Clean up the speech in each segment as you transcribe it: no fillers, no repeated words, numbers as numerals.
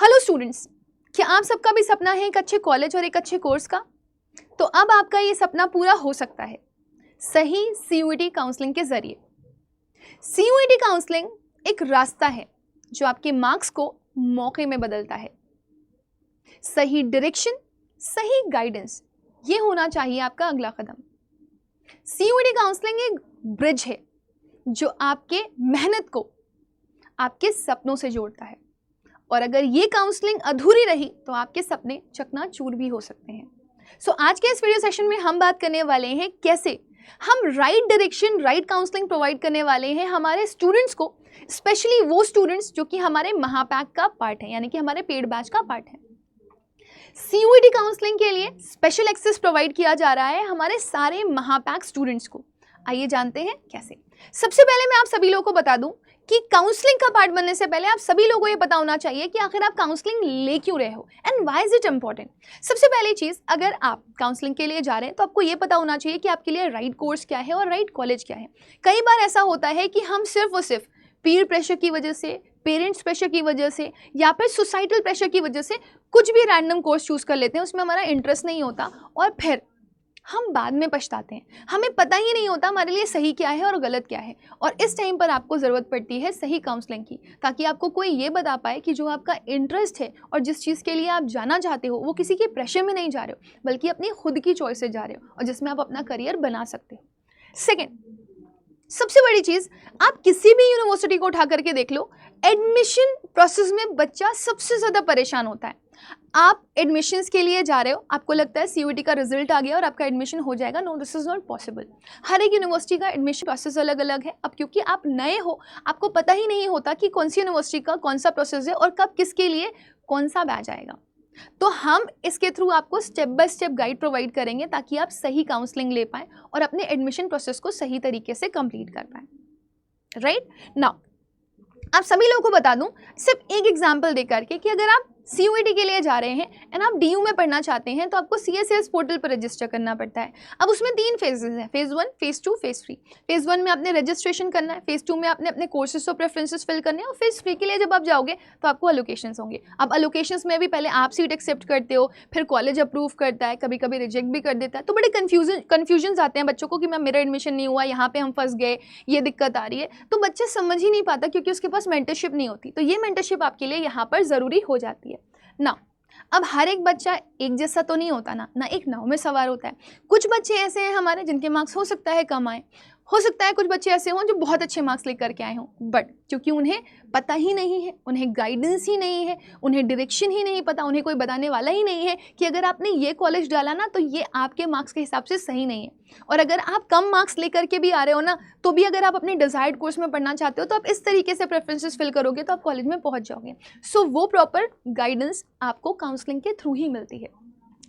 Hello students, क्या आप सबका भी सपना है एक अच्छे कॉलेज और एक अच्छे कोर्स का? तो अब आपका ये सपना पूरा हो सकता है सही सीयूईटी काउंसलिंग के जरिए। सीयूईटी काउंसलिंग एक रास्ता है जो आपके मार्क्स को मौके में बदलता है। सही डायरेक्शन, सही गाइडेंस, ये होना चाहिए आपका अगला कदम। सीयूईटी काउंसलिंग एक ब्रिज है जो आपके मेहनत को आपके सपनों से जोड़ता है, और अगर ये काउंसलिंग अधूरी रही तो आपके सपने चकनाचूर भी हो सकते हैं। सो आज के इस वीडियो सेशन में हम बात करने वाले हैं कैसे हम right direction, right counselling provide करने वाले हैं हमारे स्टूडेंट्स को, स्पेशली वो स्टूडेंट्स जो कि हमारे महापैक का पार्ट है, यानी कि हमारे पेड बैच का पार्ट है। सीयूईटी काउंसलिंग के लिए स्पेशल एक्सेस प्रोवाइड किया जा रहा है हमारे सारे महापैक स्टूडेंट्स को। आइए जानते हैं कैसे। सबसे पहले मैं आप सभी लोगों को बता दूं कि काउंसलिंग का पार्ट बनने से पहले आप सभी लोगों को ये पता होना चाहिए कि आखिर आप काउंसलिंग ले क्यों रहे हो and why is it important. सबसे पहली चीज, अगर आप काउंसलिंग के लिए जा रहे हैं तो आपको ये पता होना चाहिए कि आपके लिए राइट कोर्स क्या है और राइट कॉलेज क्या है। कई बार ऐसा होता है कि हम सिर्फ और सिर्फ पीयर प्रेशर की वजह से, पेरेंट्स प्रेशर की वजह से या फिर सोसाइटल प्रेशर की वजह से कुछ भी रैंडम कोर्स चूज कर लेते हैं, उसमें हमारा इंटरेस्ट नहीं होता और फिर हम बाद में पछताते हैं। हमें पता ही नहीं होता हमारे लिए सही क्या है और गलत क्या है, और इस टाइम पर आपको ज़रूरत पड़ती है सही काउंसलिंग की, ताकि आपको कोई ये बता पाए कि जो आपका इंटरेस्ट है और जिस चीज़ के लिए आप जाना चाहते हो वो किसी के प्रेशर में नहीं जा रहे हो, बल्कि अपनी खुद की चॉइस से जा रहे हो और जिसमें आप अपना करियर बना सकते हो। सेकेंड, सबसे बड़ी चीज़, आप किसी भी यूनिवर्सिटी को उठा करके देख लो, एडमिशन प्रोसेस में बच्चा सबसे ज़्यादा परेशान होता है। आप एडमिशन्स के लिए जा रहे हो, आपको लगता है सीयूईटी का रिजल्ट आ गया और आपका एडमिशन हो जाएगा। No, this is not possible. हर एक यूनिवर्सिटी का एडमिशन प्रोसेस अलग अलग है। अब क्योंकि आप नए हो, आपको पता ही नहीं होता कि कौन सी यूनिवर्सिटी का कौन सा प्रोसेस है और कब किसके लिए कौन सा बैच आएगा। तो हम इसके थ्रू आपको step by step guide provide करेंगे ताकि आप सही काउंसलिंग ले पाएँ और अपने एडमिशन प्रोसेस को सही तरीके से कंप्लीट कर पाएँ। राइट नाउ, आप सभी लोगों को बता दूं सिर्फ एक एग्जांपल दे करके कि अगर आप सीयूईटी के लिए जा रहे हैं एंड आप डीयू में पढ़ना चाहते हैं तो आपको सीएसएस पोर्टल पर रजिस्टर करना पड़ता है। अब उसमें 3 फेजेस हैं, फेज़ 1, फेज़ 2, फेज़ 3। फेज़ 1 में आपने रजिस्ट्रेशन करना है, फेज़ 2 में आपने अपने कोर्सेज और प्रेफरेंसेस फिल करने हैं, और फेज़ 3 के लिए जब आप जाओगे तो आपको अलोकेशंस होंगे। अब अलोकेशंस में भी पहले आप सीट एक्सेप्ट करते हो, फिर कॉलेज अप्रूव करता है, कभी कभी रिजेक्ट भी कर देता है। तो बड़े कन्फ्यूजन आते हैं बच्चों को कि मैम मेरा एडमिशन नहीं हुआ, यहाँ पे हम फंस गए, ये दिक्कत आ रही है। तो बच्चे समझ ही नहीं पाता क्योंकि उसके पास मेंटरशिप नहीं होती। तो ये मेंटरशिप आपके लिए यहाँ पर ज़रूरी हो जाती है ना। अब हर एक बच्चा एक जैसा तो नहीं होता ना एक नाव में सवार होता है। कुछ बच्चे ऐसे हैं हमारे जिनके मार्क्स हो सकता है कम आए, हो सकता है कुछ बच्चे ऐसे हों जो बहुत अच्छे मार्क्स लेकर के आए हों, बट क्योंकि उन्हें पता ही नहीं है, उन्हें गाइडेंस ही नहीं है, उन्हें डायरेक्शन ही नहीं पता, उन्हें कोई बताने वाला ही नहीं है कि अगर आपने ये कॉलेज डाला ना तो ये आपके मार्क्स के हिसाब से सही नहीं है। और अगर आप कम मार्क्स लेकर के भी आ रहे हो ना, तो भी अगर आप अपने डिजायर्ड कोर्स में पढ़ना चाहते हो तो आप इस तरीके से प्रेफरेंसेस फिल करोगे तो आप कॉलेज में पहुंच जाओगे। सो वो प्रॉपर गाइडेंस आपको काउंसलिंग के थ्रू ही मिलती है।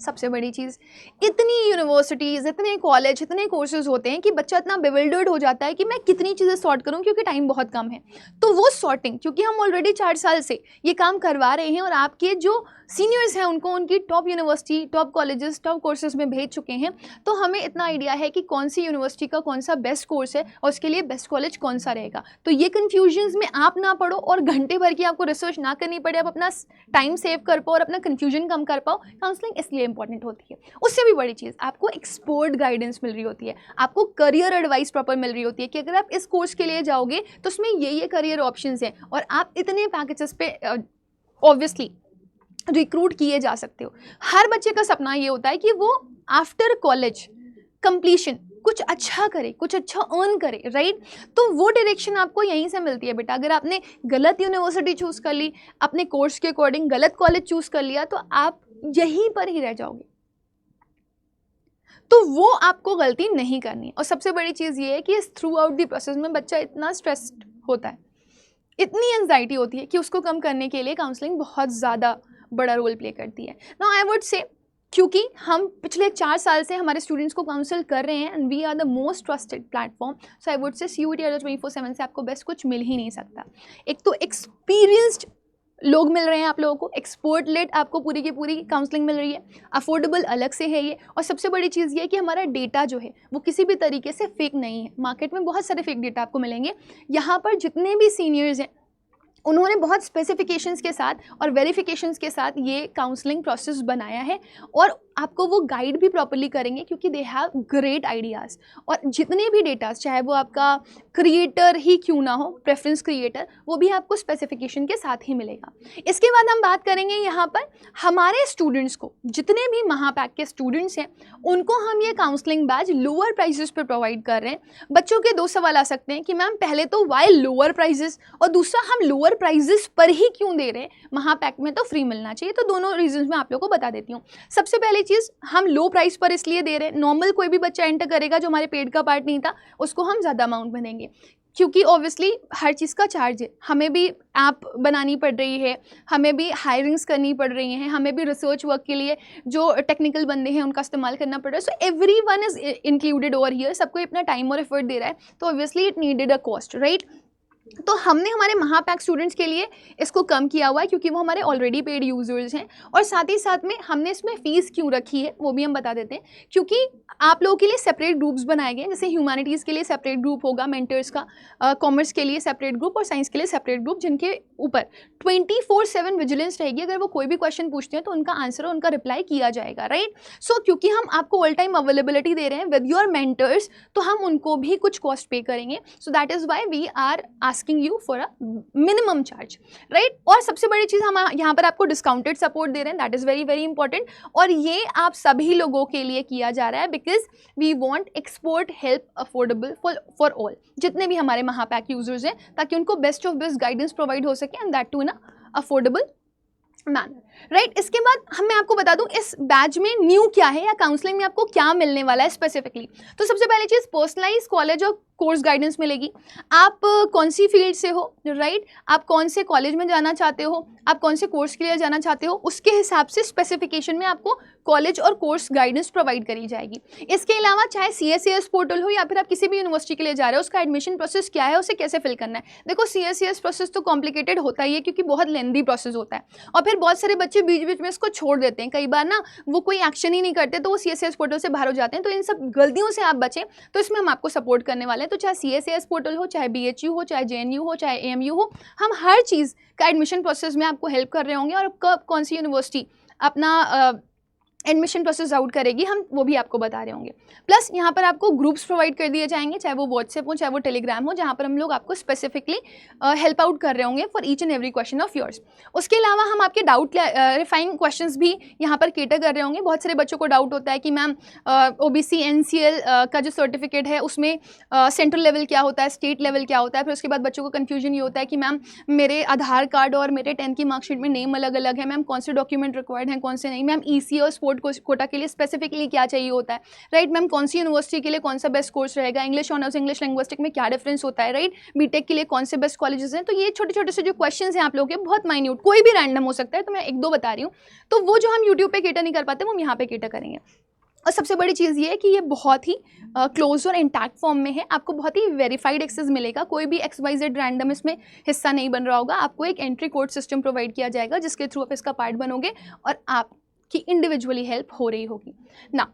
सबसे बड़ी चीज़, इतनी यूनिवर्सिटीज़, इतने कॉलेज, इतने कोर्सेज होते हैं कि बच्चा इतना बिविल्डर्ड हो जाता है कि मैं कितनी चीज़ें सॉर्ट करूं क्योंकि टाइम बहुत कम है। तो वो सॉर्टिंग, क्योंकि हम ऑलरेडी 4 साल से ये काम करवा रहे हैं और आपके जो सीनियर्स हैं उनको उनकी top university, top colleges, top courses में भेज चुके हैं, तो हमें इतना आइडिया है कि कौन सी यूनिवर्सिटी का कौन सा बेस्ट कोर्स है और उसके लिए बेस्ट कॉलेज कौन सा रहेगा। तो ये कन्फ्यूजन्स में आप ना पढ़ो और घंटे भर की आपको रिसर्च ना करनी पड़े, आप अपना टाइम सेव कर पाओ और अपना कन्फ्यूजन कम कर पाओ। काउंसलिंग इसलिए इंपॉर्टेंट होती है। उससे भी बड़ी चीज़, आपको एक्सपर्ट गाइडेंस मिल रही होती है, आपको करियर एडवाइस प्रॉपर मिल रही होती है कि अगर आप इस कोर्स के लिए जाओगे तो उसमें ये करियर ऑप्शंस हैं और आप इतने पैकेजेस पे ऑब्वियसली रिक्रूट किए जा सकते हो। हर बच्चे का सपना ये होता है कि वो आफ्टर कॉलेज कंप्लीशन कुछ अच्छा करे, कुछ अच्छा अर्न करे, राइट। तो वो डायरेक्शन आपको यहीं से मिलती है बेटा। अगर आपने गलत यूनिवर्सिटी चूज़ कर ली, अपने कोर्स के अकॉर्डिंग गलत कॉलेज चूज़ कर लिया, तो आप यहीं पर ही रह जाओगे। तो वो आपको गलती नहीं करनी है। और सबसे बड़ी चीज़ ये है कि इस थ्रू आउट द प्रोसेस में बच्चा इतना स्ट्रेस्ड होता है, इतनी एंजाइटी होती है कि उसको कम करने के लिए काउंसलिंग बहुत ज़्यादा बड़ा रोल प्ले करती है। नाउ आई वुड से, क्योंकि हम पिछले 4 साल से हमारे स्टूडेंट्स को काउंसिल कर रहे हैं and we are the most trusted platform, so I would say CUET 24/7 से आपको बेस्ट कुछ मिल ही नहीं सकता। एक तो एक्सपीरियंस्ड लोग मिल रहे हैं आप लोगों को, एक्सपर्ट लेड आपको पूरी की पूरी काउंसलिंग मिल रही है, अफोर्डेबल अलग से है ये, और सबसे बड़ी चीज़ ये है कि हमारा डेटा जो है वो किसी भी तरीके से फेक नहीं है। मार्केट में बहुत सारे फेक डेटा आपको मिलेंगे, यहाँ पर जितने भी सीनियर्स हैं उन्होंने बहुत स्पेसिफिकेशंस के साथ और वेरिफिकेशंस के साथ ये काउंसलिंग प्रोसेस बनाया है, और आपको वो गाइड भी प्रॉपर्ली करेंगे क्योंकि दे हैव ग्रेट आइडियाज़। और जितने भी डेटास, चाहे वो आपका क्रिएटर ही क्यों ना हो, प्रेफरेंस क्रिएटर, वो भी आपको स्पेसिफिकेशन के साथ ही मिलेगा। इसके बाद हम बात करेंगे यहाँ पर हमारे स्टूडेंट्स को, जितने भी महापैक के स्टूडेंट्स हैं उनको हम ये काउंसलिंग बैच लोअर प्राइजेस पर प्रोवाइड कर रहे हैं। बच्चों के दो सवाल आ सकते हैं कि मैम पहले तो वाई लोअर प्राइजेस, और दूसरा हम लोअर प्राइजेस पर ही क्यों दे रहे हैं, महापैक में तो फ्री मिलना चाहिए। तो दोनों रीजंस मैं आप लोगों को बता देती हूँ। सबसे पहले चीज़, हम लो प्राइस पर इसलिए दे रहे हैं, नॉर्मल कोई भी बच्चा एंटर करेगा जो हमारे पेड का पार्ट नहीं था उसको हम ज़्यादा अमाउंट में देंगे, क्योंकि ऑब्वियसली हर चीज़ का चार्ज है। हमें भी ऐप बनानी पड़ रही है, हमें भी हायरिंग्स करनी पड़ रही हैं, हमें भी रिसर्च वर्क के लिए जो टेक्निकल बंदे हैं उनका इस्तेमाल करना पड़ रहा है। So every one is included over here, सबको अपना टाइम और एफर्ट दे रहा है, तो obviously it needed a cost, right. तो हमने हमारे महापैक स्टूडेंट्स के लिए इसको कम किया हुआ है क्योंकि वो हमारे ऑलरेडी पेड यूजर्स हैं। और साथ ही साथ में हमने इसमें फ़ीस क्यों रखी है वो भी हम बता देते हैं, क्योंकि आप लोगों के लिए सेपरेट ग्रुप्स बनाए गए हैं। जैसे ह्यूमैनिटीज़ के लिए सेपरेट ग्रुप होगा मेंटर्स का, कॉमर्स के लिए सेपरेट ग्रुप और साइंस के लिए सेपरेट ग्रुप, जिनके ऊपर 24/7 विजिलेंस रहेगी। अगर वो कोई भी क्वेश्चन पूछते हैं तो उनका आंसर और उनका रिप्लाई किया जाएगा, राइट। सो क्योंकि हम आपको ऑल टाइम अवेलेबिलिटी दे रहे हैं विद योर मेंटर्स, तो हम उनको भी कुछ कॉस्ट पे करेंगे। So that is why we are asking you for a minimum charge, right. और सबसे बड़ी चीज़, हम यहाँ पर आपको डिस्काउंटेड सपोर्ट दे रहे हैं, that is very very important. और ये आप सभी लोगों के लिए किया जा रहा है because we want expert help affordable for all, जितने भी हमारे महापैक यूजर्स हैं, ताकि उनको best of best guidance provide हो सके, and that too in affordable manner, right. इसके बाद मैं आपको बता दूं इस बैच में न्यू क्या है या काउंसलिंग में आपको क्या मिलने वाला है स्पेसिफिकली। तो सबसे पहली चीज़, पर्सनलाइज कॉलेज और कोर्स गाइडेंस मिलेगी। आप कौन सी फील्ड से हो, राइट, आप कौन से कॉलेज में जाना चाहते हो, आप कौन से कोर्स के लिए जाना चाहते हो, उसके हिसाब से स्पेसिफिकेशन में आपको कॉलेज और कोर्स गाइडेंस प्रोवाइड करी जाएगी। इसके अलावा चाहे CSCS पोर्टल हो या फिर आप किसी भी यूनिवर्सिटी के लिए जा रहे हो, उसका एडमिशन प्रोसेस क्या है, उसे कैसे फिल करना है। देखो CSCS प्रोसेस तो कॉम्प्लिकेटेड होता ही है क्योंकि बहुत लेंदी प्रोसेस होता है, और फिर बहुत सारे बच्चे बीच बीच में इसको छोड़ देते हैं। कई बार ना वो कोई एक्शन ही नहीं करते तो वो CSCS पोर्टल से बाहर हो जाते हैं। तो इन सब गलतियों से आप बचें, तो इसमें हम आपको सपोर्ट करने वाले हैं। तो चाहे CSCS पोर्टल हो, चाहे BHU हो, चाहे JNU हो, चाहे AMU हो, हम हर चीज़ का एडमिशन प्रोसेस में आपको हेल्प कर रहे होंगे। और कब कौन सी यूनिवर्सिटी अपना एडमिशन प्रोसेस आउट करेगी, हम वो भी आपको बता रहे होंगे। प्लस यहाँ पर आपको ग्रुप्स प्रोवाइड कर दिए जाएंगे, चाहे वो व्हाट्सएप हो चाहे वो टेलीग्राम हो, जहाँ पर हम लोग आपको स्पेसिफिकली हेल्प आउट कर रहे होंगे for each and every question of yours. उसके अलावा हम आपके डाउट रिफाइंग क्वेश्चंस भी यहाँ पर केटर कर रहे होंगे। बहुत सारे बच्चों को डाउट होता है कि मैम OBC NCL का जो सर्टिफिकेट है उसमें सेंट्रल लेवल क्या होता है, स्टेट लेवल क्या होता है। फिर उसके बाद बच्चों को कन्फ्यूजन ये होता है कि मैम मेरे आधार कार्ड और मेरे 10th की मार्कशीट में नेम अलग अलग है, मैम कौन से डॉक्यूमेंट रिक्वायर्ड हैं कौन से नहीं, मैम EC और स्पोर्ट कोटा के लिए स्पेसिफिकली क्या चाहिए होता है, राइट। मैम कौन सी यूनिवर्सिटी के लिए कौन सा बेस्ट कोर्स रहेगा, इंग्लिश ऑनर्स इंग्लिश लिंग्विस्टिक में क्या डिफरेंस होता है, राइट। बीटेक के लिए कौन से बेस्ट कॉलेजेस हैं। तो ये छोटे छोटे से जो क्वेश्चंस हैं आप लोगों के, बहुत माइन्यूट, कोई भी रैंडम हो सकता है, तो मैं एक दो बता रही हूँ। तो वो जो हम यूट्यूब पे केटर नहीं कर पाते वो हम यहाँ पे केटर करेंगे। और सबसे बड़ी चीज़ ये है कि ये बहुत ही क्लोज और इंटैक्ट फॉर्म में है, आपको बहुत ही वेरीफाइड एक्सेस मिलेगा, कोई भी XYZ रैंडम इसमें हिस्सा नहीं बन रहा होगा। आपको एक एंट्री कोड सिस्टम प्रोवाइड किया जाएगा जिसके थ्रू आप इसका पार्ट बनोगे और आपकी इंडिविजुअली हेल्प हो रही होगी ना।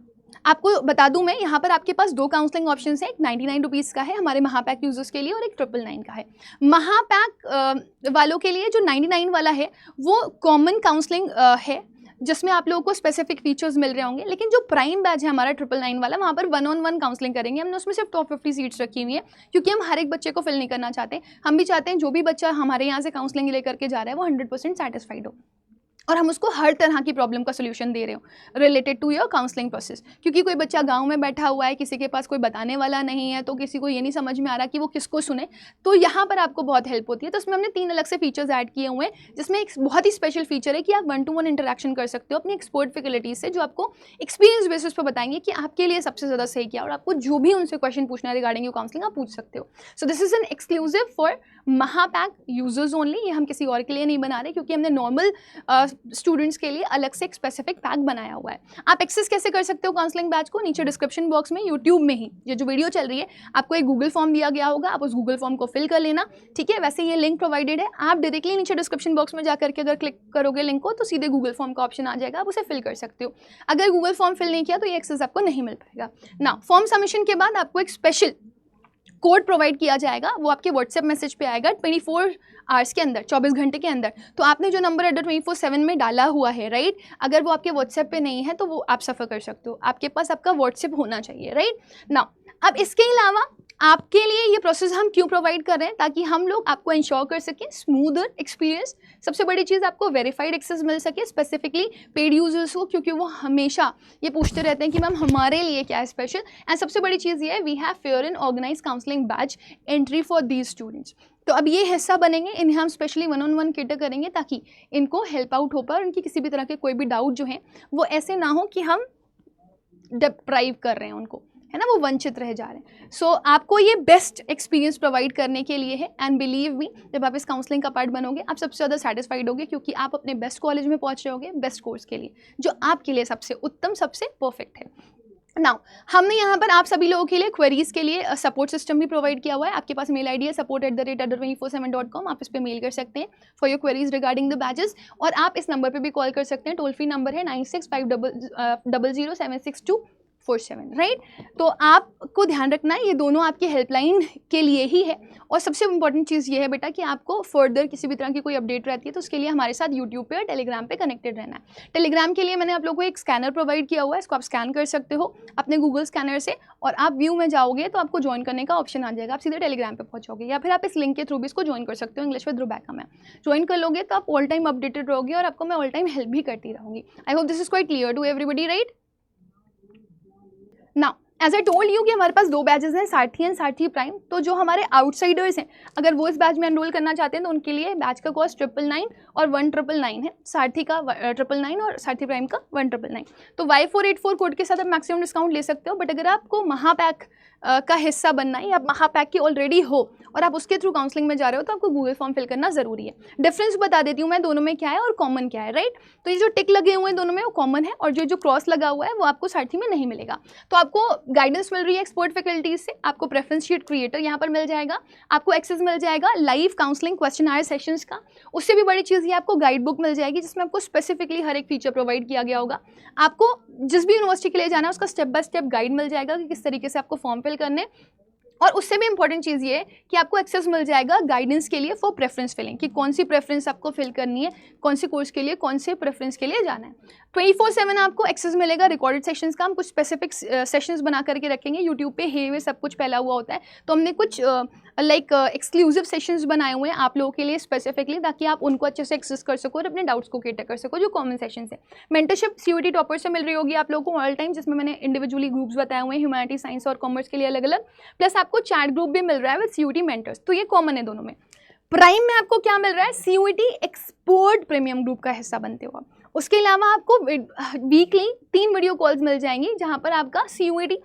आपको बता दूं मैं, यहाँ पर आपके पास दो काउंसलिंग ऑप्शंस हैं, एक 99 रुपीज़ का है हमारे महापैक यूजर्स के लिए और एक 999 का है। महापैक वालों के लिए जो 99 वाला है वो कॉमन काउंसलिंग है जिसमें आप लोगों को स्पेसिफिक फीचर्स मिल रहे होंगे। लेकिन जो प्राइम बैच है हमारा 999 वाला, वहाँ पर 1-on-1 काउंसलिंग करेंगे। हमने उसमें सिर्फ टॉप 50 सीट्स रखी हुई है क्योंकि हम हर एक बच्चे को फिल नहीं करना चाहते। हम भी चाहते हैं जो भी बच्चा हमारे यहाँ से काउंसलिंग लेकर के जा रहा है वो 100% सेटिस्फाइड हो और हम उसको हर तरह की प्रॉब्लम का सोल्यूशन दे रहे हो related to your counselling process. क्योंकि कोई बच्चा गांव में बैठा हुआ है, किसी के पास कोई बताने वाला नहीं है, तो किसी को ये नहीं समझ में आ रहा कि वो किसको सुने, तो यहाँ पर आपको बहुत हेल्प होती है। तो उसमें हमने 3 अलग से फीचर्स ऐड किए हुए हैं, जिसमें एक बहुत ही स्पेशल फीचर है कि आप 1-to-1 इंटरेक्शन कर सकते हो अपनी एक्सपर्ट फैकल्टीज से, जो आपको एक्सपीरियंस बेसिस पर बताएंगे कि आपके लिए सबसे ज़्यादा सही क्या, और आपको जो भी उनसे क्वेश्चन पूछना है रिगार्डिंग योर काउंसलिंग आप पूछ सकते हो। So this is an exclusive for Mahapack users only. ये हम किसी और के लिए नहीं बना रहे क्योंकि हमने नॉर्मल स्टूडेंट्स के लिए अलग से एक स्पेसिफिक पैक बनाया हुआ है। आप एक्सेस कैसे कर सकते हो काउंसलिंग बैच को? नीचे डिस्क्रिप्शन बॉक्स में यूट्यूब में ही ये जो वीडियो चल रही है आपको एक गूगल फॉर्म दिया गया होगा, आप उस गूगल फॉर्म को फिल कर लेना, ठीक है। वैसे ये लिंक प्रोवाइडेड है, आप डायरेक्टली नीचे डिस्क्रिप्शन बॉक्स में जाकर के अगर क्लिक करोगे लिंक को तो सीधे गूगल फॉर्म का ऑप्शन आ जाएगा, आप उसे फिल कर सकते हो। अगर गूगल फॉर्म फिल नहीं किया तो ये एक्सेस आपको नहीं मिल पाएगा ना। फॉर्म सबमिशन के बाद आपको एक स्पेशल कोड प्रोवाइड किया जाएगा, वो आपके व्हाट्सएप मैसेज पे आएगा 24 आवर्स के अंदर, 24 घंटे के अंदर। तो आपने जो नंबर एट 24/7 में डाला हुआ है, राइट, अगर वो आपके व्हाट्सएप पे नहीं है तो वो आप सफ़र कर सकते हो, आपके पास आपका व्हाट्सएप होना चाहिए, राइट ना। अब इसके अलावा आपके लिए ये प्रोसेस हम क्यों प्रोवाइड कर रहे हैं, ताकि हम लोग आपको इंश्योर कर सकें स्मूदर एक्सपीरियंस। सबसे बड़ी चीज़ आपको वेरीफाइड एक्सेस मिल सके, स्पेसिफिकली पेड यूजर्स को, क्योंकि वो हमेशा ये पूछते रहते हैं कि मैम हमारे लिए क्या है स्पेशल। एंड सबसे बड़ी चीज़ ये है, we have fair and organise counselling batch entry for these students. तो अब ये हिस्सा बनेंगे, इन्हें हम स्पेशली 1-on-1 कैटर करेंगे ताकि इनको हेल्प आउट हो पाए, उनकी किसी भी तरह के कोई भी डाउट जो हैं वो ऐसे ना हो कि हम डिप्राइव कर रहे हैं उनको, है ना, वो वंचित रह जा रहे हैं। सो आपको ये बेस्ट एक्सपीरियंस प्रोवाइड करने के लिए है। एंड बिलीव मी, जब आप इस काउंसलिंग का पार्ट बनोगे आप सबसे ज़्यादा सेटिस्फाइड होगे, क्योंकि आप अपने बेस्ट कॉलेज में पहुंच रहे होगे, बेस्ट कोर्स के लिए जो आपके लिए सबसे उत्तम, सबसे परफेक्ट है। नाउ हमने यहाँ पर आप सभी लोगों के लिए क्वेरीज के लिए सपोर्ट सिस्टम भी प्रोवाइड किया हुआ है। आपके पास मेल आईडी है support@247.com, आप इस पर मेल कर सकते हैं for your queries regarding the batches. और आप इस नंबर पे भी कॉल कर सकते हैं, टोल फ्री नंबर है 9650076247, राइट। तो आपको ध्यान रखना है, ये दोनों आपकी हेल्पलाइन के लिए ही है। और सबसे इंपॉर्टेंट चीज़ ये है बेटा कि आपको फर्दर किसी भी तरह की कोई अपडेट रहती है तो उसके लिए हमारे साथ यूट्यूब पे और टेलीग्राम पे कनेक्टेड रहना है। टेलीग्राम के लिए मैंने आप लोगों को एक स्कैनर प्रोवाइड किया हुआ है, इसको आप स्कैन कर सकते हो अपने गूगल स्कैनर से, और आप व्यू में जाओगे तो आपको ज्वाइन करने का ऑप्शन आ जाएगा, आप सीधे टेलीग्राम पे पहुंचोगे, या फिर आप इस लिंक के थ्रू भी इसको ज्वाइन कर सकते हो, इंग्लिश विद रुबैका में ज्वाइन कर लोगे तो आप ऑल टाइम अपडेटेड रहोगे और आपको मैं ऑल टाइम हेल्प भी करती रहूँगी। I hope this is quite clear to everybody, right. Now as I told you कि हमारे पास 2 बैचेस हैं, सारथी एंड सारथी प्राइम। तो जो हमारे आउटसाइडर्स हैं, अगर वो इस बैच में एनरोल करना चाहते हैं तो उनके लिए बैच का कॉस्ट 999 और 1999 है, सारथी का 999 और सारथी प्राइम का 1999। तो Y484 कोड के साथ आप मैक्सिमम डिस्काउंट ले सकते हो। बट अगर आपको महापैक का हिस्सा बनना है, आप महापैक की ऑलरेडी हो और आप उसके थ्रू काउंसलिंग में जा रहे हो, तो आपको गूगल फॉर्म फिल करना ज़रूरी है। डिफरेंस बता देती हूँ मैं दोनों में क्या है और कॉमन क्या है, राइट। तो ये जो टिक लगे हुए हैं दोनों में वो कॉमन है, और जो क्रॉस लगा हुआ है वो आपको सारथी में नहीं मिलेगा। तो आपको गाइडेंस मिल रही है एक्सपर्ट फैकल्टीज से, आपको प्रेफरेंस शीट क्रिएटर यहाँ पर मिल जाएगा, आपको एक्सेस मिल जाएगा लाइव काउंसलिंग क्वेश्चन आयर सेशंस का। उससे भी बड़ी चीज़ ये आपको गाइड बुक मिल जाएगी, जिसमें आपको स्पेसिफिकली हर एक फीचर प्रोवाइड किया गया होगा। आपको जिस भी यूनिवर्सिटी के लिए जाना है उसका स्टेप बाय स्टेप गाइड मिल जाएगा कि किस तरीके से आपको फॉर्म फिल करने। और उससे भी इंपॉर्टेंट चीज़ ये है कि आपको एक्सेस मिल जाएगा गाइडेंस के लिए फॉर प्रेफरेंस फिलिंग, कि कौन सी प्रेफरेंस आपको फिल करनी है, कौन से कोर्स के लिए कौन से प्रेफरेंस के लिए जाना है। 24/7 आपको एक्सेस मिलेगा रिकॉर्डेड सेशंस का। हम कुछ स्पेसिफिक सेशंस बना करके रखेंगे, यूट्यूब पे हे सब कुछ फैला हुआ होता है, तो हमने कुछ लाइक एक्सक्लूसिव सेशंस बनाए हुए हैं आप लोगों के लिए स्पेसिफिकली, ताकि आप उनको अच्छे से एक्सेस कर सको और अपने डाउट्स को कैटर कर सको, जो कॉमन सेशंस है। मेंटरशिप CUET टॉपर से मिल रही होगी आप लोगों को ऑल टाइम, जिसमें मैंने इंडिविजुअली ग्रुप्स बताए हुए हैं, ह्यूमैनिटी, साइंस और कॉमर्स के लिए अलग अलग, प्लस आपको चैट ग्रुप भी मिल रहा है विद CUET मेंटर्स, तो ये कॉमन है दोनों में। प्राइम में आपको क्या मिल रहा है, CUET एक्सपर्ट प्रीमियम ग्रुप का हिस्सा बनते हो आप। उसके अलावा आपको वीकली 3 वीडियो कॉल्स मिल जाएंगी, जहाँ पर आपका CUET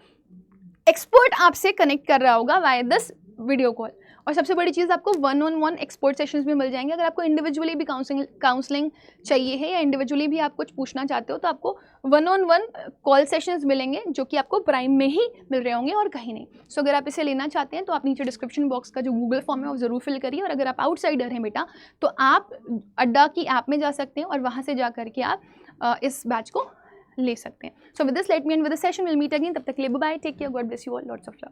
एक्सपर्ट आपसे कनेक्ट कर रहा होगा वाया दिस वीडियो कॉल। और सबसे बड़ी चीज़ आपको 1-on-1 एक्सपर्ट सेशंस भी मिल जाएंगे। अगर आपको इंडिविजुअली भी काउंसलिंग चाहिए है, या इंडिविजुअली भी आप कुछ पूछना चाहते हो, तो आपको 1-on-1 कॉल सेशंस मिलेंगे, जो कि आपको प्राइम में ही मिल रहे होंगे और कहीं नहीं। सो अगर आप इसे लेना चाहते हैं तो आप नीचे डिस्क्रिप्शन बॉक्स का जो गूगल फॉर्म है वो ज़रूर फिल करिए। और अगर आप आउटसाइडर हैं बेटा, तो आप अड्डा की ऐप में जा सकते हैं और वहाँ से जा करके आप इस बैच को ले सकते हैं। So with this let me end with this session will meet again. तब तक के लिए bye, take care, God bless you all, lots of love.